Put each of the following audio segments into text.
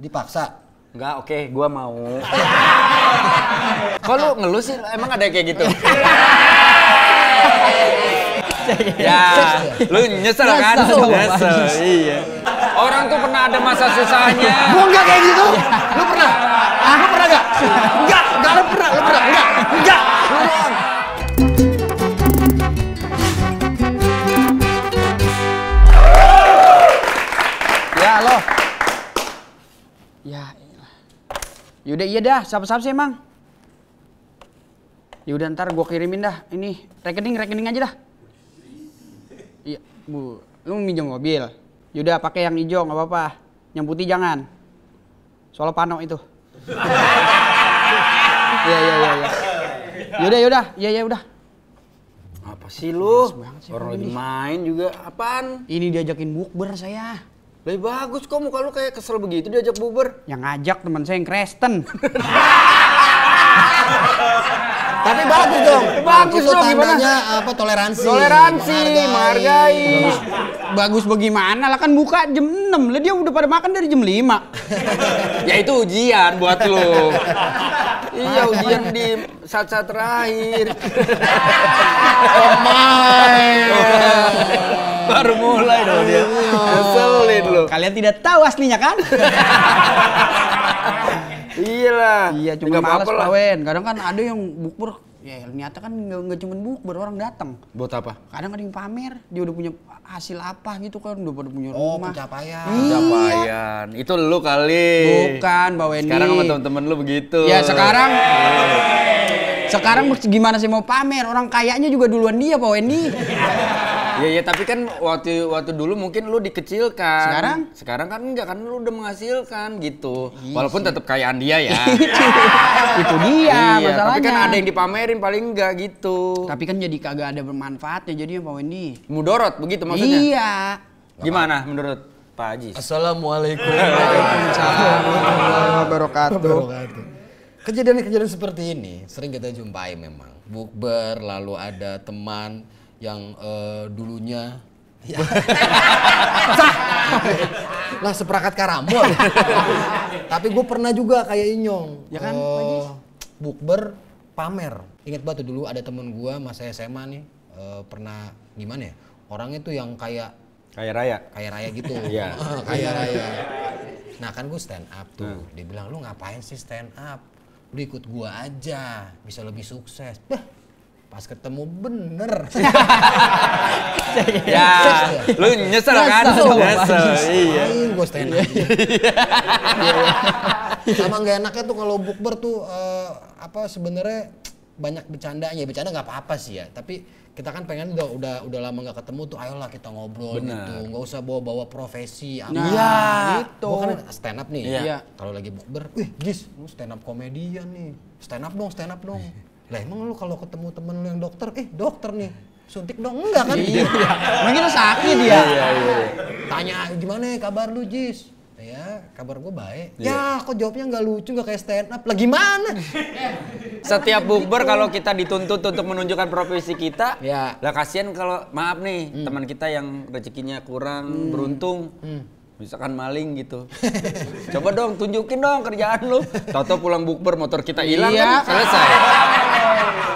Dipaksa? Enggak, oke, gua mau. Kok lu ngeluh sih? Emang ada kayak gitu? Ya, lu nyesel kan? Nyesel, iya. Orang tuh pernah ada masa susahnya. Gua enggak kayak gitu. Lu pernah? Lu pernah enggak? Enggak lu pernah. Lu pernah? Enggak. Lu doang. Ya, lo. Ya, yaudah iya dah, siapa-siapa sih emang? Yaudah ntar gua kirimin dah, ini rekening aja dah. Iya, Bu, lu mau minjem mobil? Yaudah pakai yang hijau nggak apa-apa, yang putih jangan. Soalnya pano itu. Iya. Yaudah, iya udah. Apa sih lu? Orang lagi main juga, apaan? Ini diajakin bukber saya. Lebih bagus kok, muka lu kayak kesel begitu diajak bubar. Yang ngajak teman saya yang Kristen. Tapi bagus dong. Bagus itu dong, gimana? tandanya apa? Toleransi. Menghargai. Bagus bagaimana lah, kan buka jam 6. Lah dia udah pada makan dari jam 5. Ya itu ujian buat lu. Iya, ujian di saat-saat terakhir. Oh my. Baru mulai dong dia. Ngeselin lu. Kalian tidak tahu aslinya kan? Iyalah. Iya, cuma males Pawen. Kadang kan ada yang bukber, ya ternyata kan nggak cuma bukber, orang datang. Buat apa? Kadang ada yang pamer, dia udah punya hasil apa gitu kan, udah pada punya Oh, rumah. pencapaian. Pencapaian. Itu lu kali. Bukan, Mbak Weni. Sekarang sama temen-temen lu begitu. Ya sekarang gimana sih mau pamer? Orang kayaknya juga duluan dia, Pak Weni. Iya, tapi kan waktu dulu mungkin lu dikecilkan. Sekarang kan enggak, kan lu udah menghasilkan gitu. Walaupun tetap kayaan dia ya. Itu dia iya, masalahnya. tapi kan ada yang dipamerin paling enggak gitu. Tapi kan jadi kagak ada bermanfaatnya jadinya Pak Wendy. Mudorot begitu maksudnya? Iya. Gimana menurut Pak Haji? Assalamualaikum. Waalaikumsalam warahmatullahi wabarakatuh. Kejadian-kejadian seperti ini sering kita jumpai memang. Bukber, lalu ada teman yang dulunya lah seperangkat karambol. Tapi gue pernah juga kayak Inyong. Ya kan, Pak Haji? Bukber pamer. Ingat banget tuh dulu ada temen gue masa SMA nih, pernah gimana ya? Orangnya tuh yang kayak Kaya raya gitu. Iya. Kaya raya. Nah kan gue stand up tuh. Dia bilang, lu ngapain sih stand up? Lu ikut gua aja, bisa lebih sukses. Bah, pas ketemu bener. Ya, lu nyesel kan? Nyesel. Iya. Gue stand up. Sama nggak enaknya tuh kalau bukber tuh sebenarnya banyak bercandanya. Bercanda nggak apa-apa sih ya, tapi kita kan pengen udah lama nggak ketemu tuh, ayolah kita ngobrol. Bener. Gitu, nggak usah bawa profesi. Nah, itu. Gua kan stand up nih. Iya. Kalau lagi bukber, wih Gis, lu stand up komedian nih. Stand up dong. Lah emang lu kalau ketemu temen lu yang dokter nih, suntik dong, enggak kan? Iya. Mungkin lu sakit dia. Iya. Tanya gimana kabar lu Jis? Ya kabar gue baik. Iya. Ya kok jawabnya nggak lucu, nggak kayak stand up. Lah gimana? Setiap bukber kalau kita dituntut untuk menunjukkan profesi kita, Ya. lah kasihan kalau maaf nih teman kita yang rezekinya kurang beruntung. Misalkan maling gitu. Coba dong tunjukin dong kerjaan lu. Tahu-tahu pulang bukber motor kita hilang Iya. kan selesai.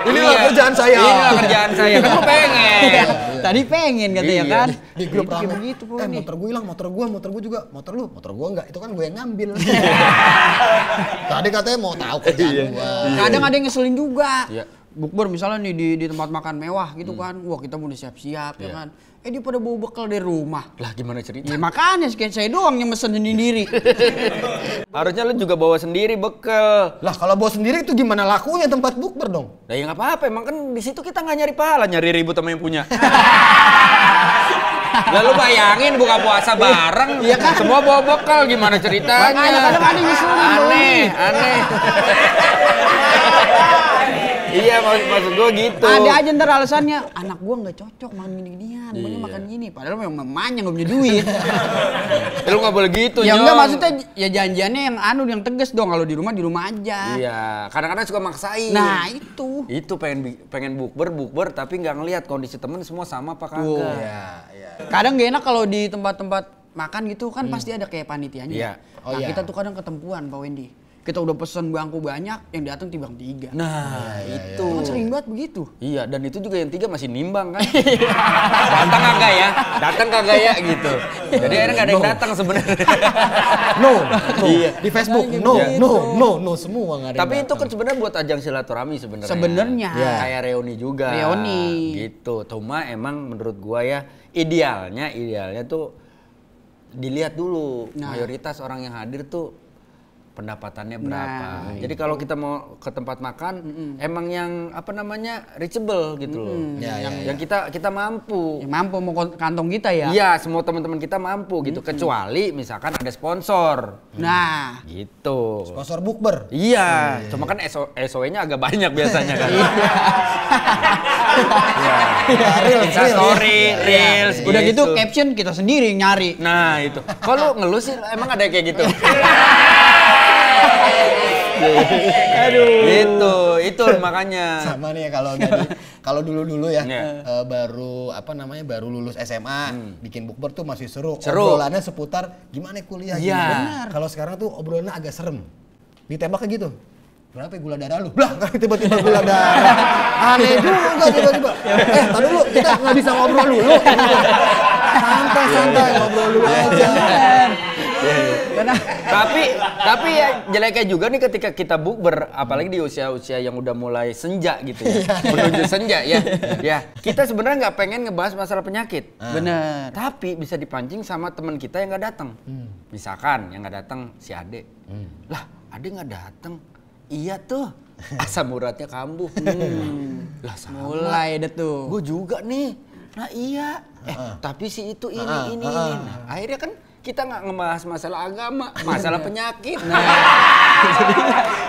Inilah kerjaan saya. Inilah kerjaan saya. Kan lu pengen. Tadi pengen katanya Iya. kan. Di grup Kayak rame. begitu Pak Wendy. Motor gue hilang, motor gue juga. Motor gue enggak. Itu kan gue yang ngambil. Tadi katanya mau tahu kerjaan gue. Kadang ada yang ngeselin juga. Iya. Bukber misalnya nih di tempat makan mewah gitu kan. Wah, kita mau siap-siap ya kan. Dia pada bawa bekal dari rumah. Lah gimana cerita? Ya makanya saya doang yang mesen sendiri. Harusnya lu juga bawa sendiri bekal. Lah kalau bawa sendiri itu gimana lakunya tempat bukber dong? Nah ya nggak apa-apa, emang kan di situ kita nggak nyari pahala, nyari ribut sama yang punya. Lalu bayangin buka puasa bareng, Iya kan? semua bawa bekal, gimana ceritanya? Makanya kadang ada yang ngeselin. Aneh. Iya maksud gue gitu. Ada aja ntar alasannya, anak gua nggak cocok makan gini-ginian, maunya makan gini. Padahal memang mamanya nggak punya duit. Lu nggak boleh gitu. Ya Nyong. enggak, maksudnya ya janjiannya yang tegas dong. Kalau di rumah aja. Iya, kadang-kadang suka maksain. Nah itu. Itu pengen bukber tapi nggak ngelihat kondisi temen semua sama apa kagak. Iya. Kadang gak enak kalau di tempat-tempat makan gitu kan pasti ada kayak panitianya. Iya. Nah, kita tuh kadang ketempuan Pak Wendy. Kita udah pesen bangku banyak, yang datang timbang 3. Nah, itu. Itu kan sering banget begitu. Iya, dan itu juga yang 3 masih nimbang kan. Datang kagak ya? Datang kagak ya gitu. Jadi akhirnya nggak ada yang datang sebenarnya. No. Iya. Di Facebook, no, semua nggak ada. Tapi yang itu kan datang. sebenarnya buat ajang silaturahmi sebenarnya. Sebenarnya. Iya. Kayak reuni juga. Reuni. Gitu. Cuma emang menurut gua ya idealnya tuh dilihat dulu mayoritas orang yang hadir tuh pendapatannya berapa. Jadi kalau kita mau ke tempat makan emang yang apa namanya reachable gitu loh. Yang kita mampu. Yang mampu mau kantong kita ya. Iya, semua teman-teman kita mampu gitu. Kecuali misalkan ada sponsor. Nah, Gitu. Sponsor bukber. Iya, cuma kan SOW-nya agak banyak biasanya kan. Instastory, Reels, udah gitu caption kita sendiri yang nyari. Nah itu. Kalau ngeluh sih emang ada kayak gitu. Aduh. Itu makanya. Sama nih ya kalau dulu ya Iya. baru lulus SMA bikin bukber tuh masih seru. Seru. Obrolannya seputar gimana kuliah Iya. Benar. Kalau sekarang tuh obrolannya agak serem. Ditembaknya gitu. Berapa ya gula darah lu? Blah, tiba-tiba gula darah. Aneh juga tiba-tiba. Tadi dulu kita nggak bisa ngobrol dulu. Gitu. Santai ngobrol dulu aja. Tapi ya jeleknya juga nih ketika kita bukber, apalagi di usia-usia yang udah mulai senja gitu ya, menuju senja ya. Ya, kita sebenarnya nggak pengen ngebahas masalah penyakit. Bener. Tapi bisa dipancing sama teman kita yang nggak datang. Misalkan yang nggak datang si Ade. Lah, Ade nggak datang. Iya tuh. Asam uratnya kambuh. Lah sama. Mulai deh tuh. Gue juga nih. Nah iya. Tapi si itu ini. Nah, akhirnya kan kita nggak ngebahas masalah agama, masalah penyakit. Nah,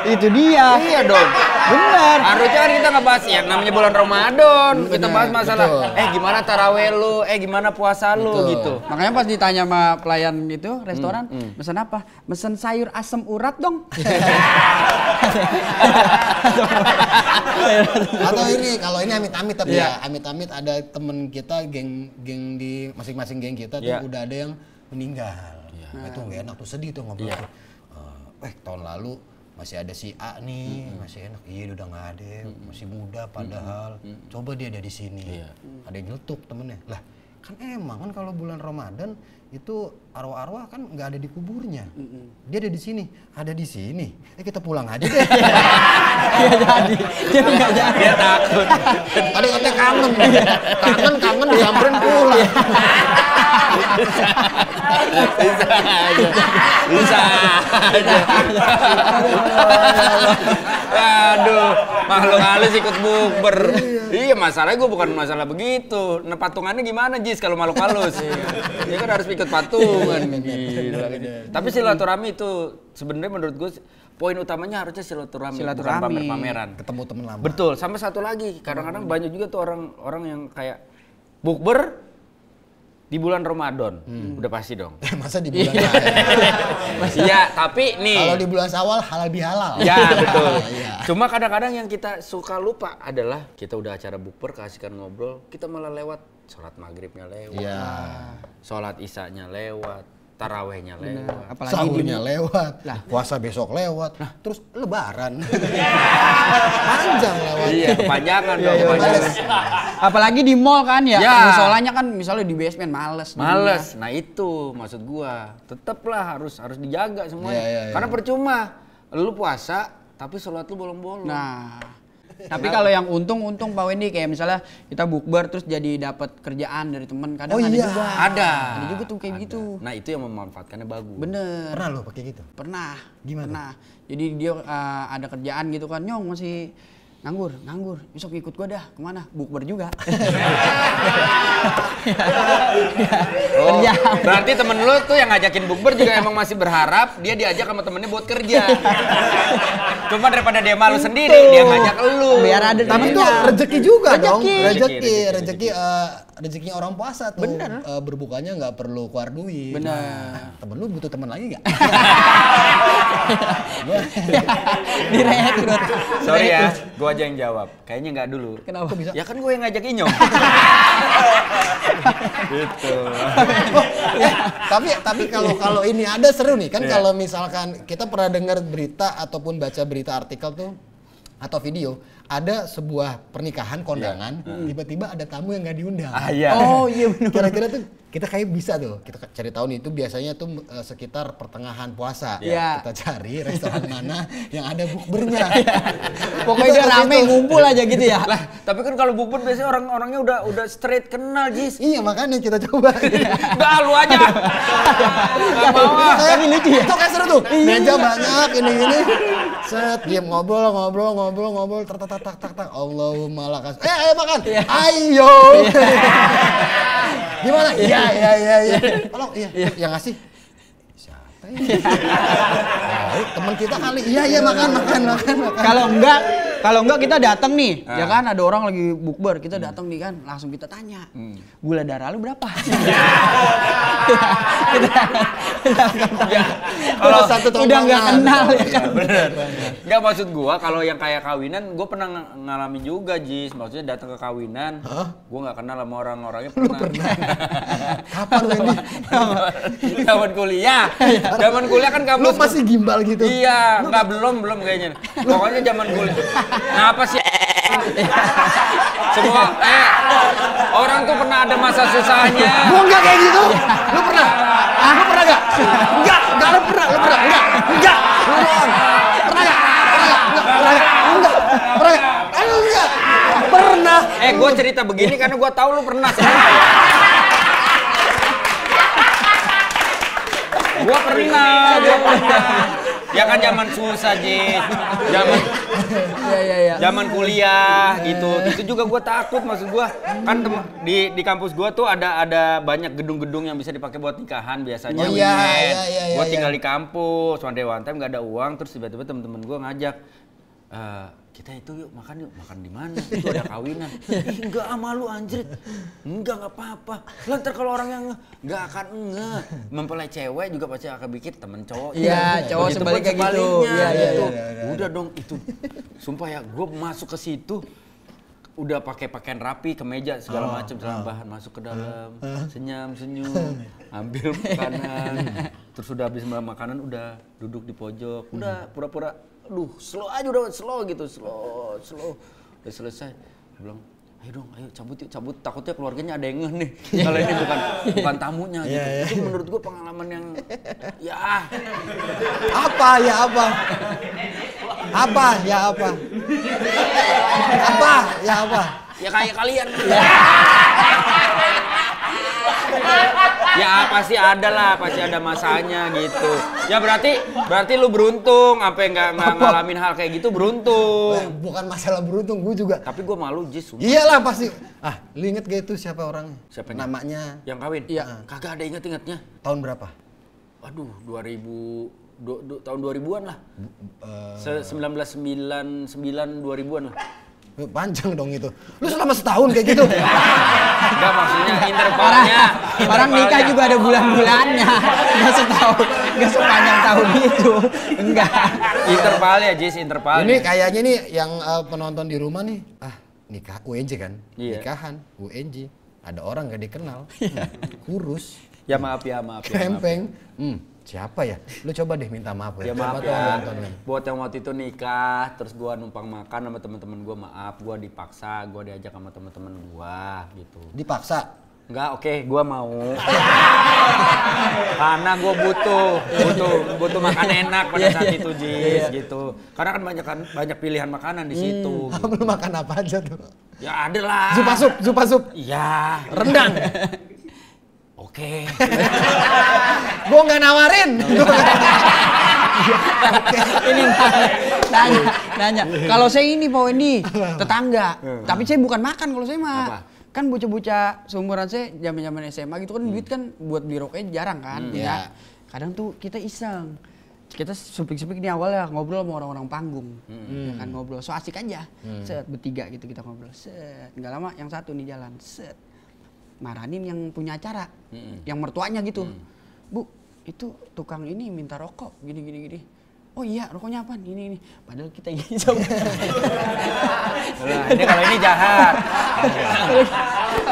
itu dia. Iya dong. Benar. Harusnya kan kita ngebahas ya namanya bulan Ramadan. Kita bahas masalah gimana taraweh lu, gimana puasa lu gitu. Makanya pas ditanya sama pelayan itu restoran, mesen apa? Mesen sayur asam urat dong. Atau ini kalau ini amit-amit tapi ya amit-amit ada temen kita geng di masing-masing geng kita tuh udah ada yang meninggal. Nah, itu nggak enak tuh, sedih tuh ngobrol. Tahun lalu masih ada si A nih, masih enak. Iya udah nggak ada, masih muda padahal. Coba dia ada di sini. Ada yang nyeletuk temennya. Lah kan emang kan kalau bulan Ramadan itu arwah-arwah kan nggak ada di kuburnya. Dia ada di sini, ada di sini. Kita pulang aja deh. Dia nggak jadi. Dia takut. Tadi katanya kangen disamperin pulang. Bisa aja. Aduh, makhluk halus ikut bukber. Iya, masalahnya gue bukan masalah begitu. Nah, patungannya gimana, Jis, kalau makhluk halus? Dia kan harus ikut patungan. Gila. Tapi silaturahmi itu sebenarnya menurut gue poin utamanya harusnya silaturahmi. Bukan pamer-pameran. Ketemu temen lama. Betul, sampai satu lagi. Kadang-kadang banyak juga tuh orang yang kayak bukber di bulan Ramadan. Udah pasti dong. Masa di bulan Iya, tapi nih. Kalau di bulan Syawal halal bihalal. Ya, betul. Cuma kadang-kadang yang kita suka lupa adalah kita udah acara bukber, keasikan ngobrol, kita malah lewat sholat maghribnya lewat. Sholat isyanya lewat. Tarawehnya lewat. Apalagi sahurnya lewat. Puasa besok lewat. Terus lebaran. Panjang lewat. Iya, kepanjangan dong. Kepanjangan. Apalagi di mall kan ya. Ya. Musolanya kan misalnya di basement males. Males. Nah itu maksud gua. Tetaplah harus dijaga semuanya. Karena percuma lu puasa tapi sholat lu bolong-bolong. Nah, tapi kalau yang untung Pak Wendy kayak misalnya kita bukber terus jadi dapat kerjaan dari temen kadang ada juga. Ada juga tuh kayak gitu. Nah itu yang memanfaatkannya bagus. Bener. Pernah lo pakai gitu? Pernah. Gimana? Pernah. Jadi dia ada kerjaan gitu kan, Nyong masih nganggur. Besok ikut gua dah. Kemana? Bukber juga. Oh, berarti temen lu tuh yang ngajakin bukber juga emang masih berharap dia diajak sama temennya buat kerja. Cuma daripada dia malu sendiri, dia ngajak lu. Biar ada Tapi itu rezeki juga dong. Rezeki rezekinya orang puasa tuh. Bener. Berbukanya nggak perlu keluar duit. Bener. Nah, temen lu butuh temen lagi nggak? Direkrut. Sorry ya, gue aja yang jawab. Kayaknya nggak dulu. Kenapa bisa? Ya kan gue yang ngajak Inyong. Gitu. Tapi kalau ini ada seru nih kan, kalau misalkan kita pernah dengar berita ataupun baca berita artikel tuh atau video, ada sebuah pernikahan kondangan, tiba-tiba ada tamu yang nggak diundang. Iya. Oh iya benar. Kira-kira tuh kita kayak bisa tuh, kita cari tahu nih, itu biasanya tuh sekitar pertengahan puasa. Iya. Kita cari restoran mana yang ada bukbernya. Pokoknya dia rame ngumpul aja gitu ya. Lah, tapi kan kalau bukber biasanya orang-orangnya udah straight kenal, Jis. Iya, makanya kita coba. Enggak, lu aja. Enggak mau. Tapi lucu ya. Itu kayak seru tuh. Meja banyak ini. Set, diam ngobrol, tak. Allahumma lakas. Ayo makan. Ayo. Gimana? Iya. Tolong, iya. Yang ngasih siapa ya? Teman kita kali. Iya, makan. Kalau enggak kita datang nih, ya kan ada orang lagi bukber, kita datang nih kan, langsung kita tanya, gula darah lu berapa? Kalau satu udah nggak kenal ya kan. Bener. Enggak, maksud gua kalau yang kayak kawinan, gua pernah ngalamin juga, Jis. Maksudnya datang ke kawinan, gua nggak kenal sama orang-orangnya pernah. Kapan lu ini? Zaman kuliah. Zaman kuliah kan Lu kampus. masih gimbal gitu? Iya, enggak belum kayaknya. Pokoknya zaman kuliah. Nah, apa sih? Semua orang tuh pernah ada masa susahnya. Gua enggak kayak gitu. Lu pernah? Lu pernah enggak? Enggak lu pernah. Enggak. Lu doang. Pernah enggak? Pernah. Gue cerita begini karena gue tahu lu pernah. Gue pernah. Ya kan zaman susah, Jis. Zaman kuliah gitu. Itu juga gue takut, maksud gue kan di kampus gue tuh ada banyak gedung-gedung yang bisa dipakai buat nikahan biasanya. Oh iya. Gue tinggal di kampus, one day one time gak ada uang, terus tiba-tiba temen-temen gue ngajak, kita itu yuk makan di mana? Itu ada kawinan. Enggak, malu anjrit. Enggak apa-apa. Lah ntar kalau orang yang enggak akan mempelai cewek juga pasti akan bikin temen cowok. Iya, cowok sebaliknya gitu. Iya. Udah dong itu. Sumpah ya, gue masuk ke situ udah pakai pakaian rapi, kemeja segala macam, segala bahan, masuk ke dalam, senyum, ambil makanan. Terus udah habis makanan udah duduk di pojok, udah pura-pura slow aja, udah slow gitu, slow. Udah selesai. Gue bilang, ayo cabut, takutnya keluarganya ada yang ngeh nih. Kalau ini bukan tamunya gitu. Itu menurut gue pengalaman yang Apa? Ya kayak kalian. Ya pasti ada masanya gitu. Ya berarti lu beruntung, sampai nggak ngalamin hal kayak gitu, beruntung. Bukan masalah beruntung, gue juga. Tapi gue malu, Jis. Iyalah pasti. Lu inget gak itu siapa orangnya? Siapa namanya? Yang kawin? Iya. Kagak ada inget-ingetnya. Tahun berapa? Waduh, tahun 2000-an lah. 1999 2000-an lah. Panjang dong itu. Lu selama setahun kayak gitu? Enggak, maksudnya intervalnya. Orang nikah juga ada bulan-bulannya. Enggak setahun, enggak sepanjang tahun itu. Enggak. Intervalnya, Jis, intervalnya. Ini kayaknya nih yang penonton di rumah nih. Nikah UNJ kan? Iya. Nikahan UNJ. Ada orang gak dikenal. Kurus. Ya maaf. Krempeng. Siapa ya? Lu coba deh minta maaf Ya maaf ya. Buat yang waktu itu nikah, terus gua numpang makan sama temen-temen gua, maaf, gua dipaksa, gua diajak sama temen-temen gua gitu. Dipaksa? Enggak, oke, gua mau. Karena gua butuh makan enak pada saat itu, Jis, gitu. Karena kan banyak pilihan makanan di situ. Gitu. Lu makan apa aja tuh? Ya ada lah. Zupa sup. Iya. Rendang. Oke. Gua nggak nawarin. Ini nanya. Kalau saya ini Pak Wendy, tetangga. Tapi saya bukan makan kalau saya mah. Apa? Kan bocah-bocah seumuran saya zaman SMA gitu kan duit kan buat beli rokoknya jarang kan. Ya. Kadang tuh kita iseng. Kita sepik-sepik nih awalnya ngobrol sama orang-orang panggung. Ya kan ngobrol so asik aja. Set bertiga gitu kita ngobrol. Set. Enggak lama yang satu nih jalan. Set. marahin yang punya acara, yang mertuanya gitu. Bu, itu tukang ini minta rokok gini. Oh iya, rokoknya apaan? Ini. Padahal kita ingin coba. Nah, ini kalau ini jahat.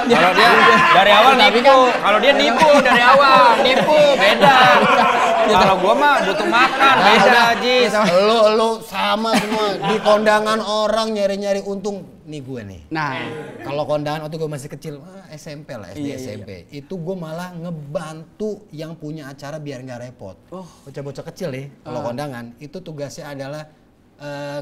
Kalau dia dari awal nipu, kalau dia nipu dari awal, beda. Kalau gua mah butuh makan, beda Jis. Lu sama semua di kondangan orang nyari-nyari untung. Nih gue nih. Nah, kalau kondangan waktu gue masih kecil, SMP lah, SD SMP. Itu gue malah ngebantu yang punya acara biar nggak repot. Bocah-bocah kecil nih, kalau kondangan itu tugasnya adalah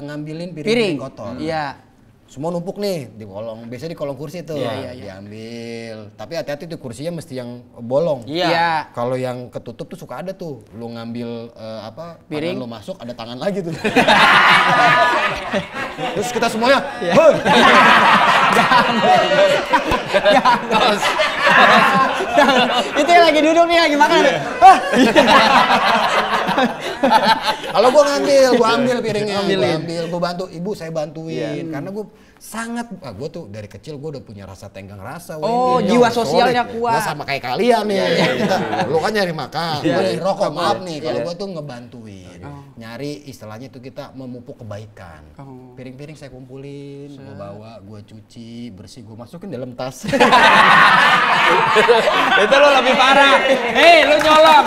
ngambilin piring kotor. Iya. Semua numpuk nih di kolong, biasanya di kolong kursi tuh diambil. Tapi hati-hati tuh kursinya mesti yang bolong. Iya. Kalau yang ketutup tuh suka ada tuh, lu ngambil piring, lu masuk ada tangan lagi tuh. Terus kita semuanya, itu yang lagi duduk nih lagi makan. Kalau gue ambil piringnya, gue bantu, ibu saya bantuin, karena gue sangat, gue tuh dari kecil gue udah punya rasa tenggang rasa. Jiwa sosialnya kuat. Gak sama kayak kalian nih, lu kan nyari makan, gue nyari rokok, maaf nih, kalau gue tuh ngebantuin, nyari istilahnya itu kita memupuk kebaikan. Piring-piring saya kumpulin, gue bawa, gue cuci, bersih, gue masukin dalam tas. Itu lo lebih parah. Hei, lu nyolong.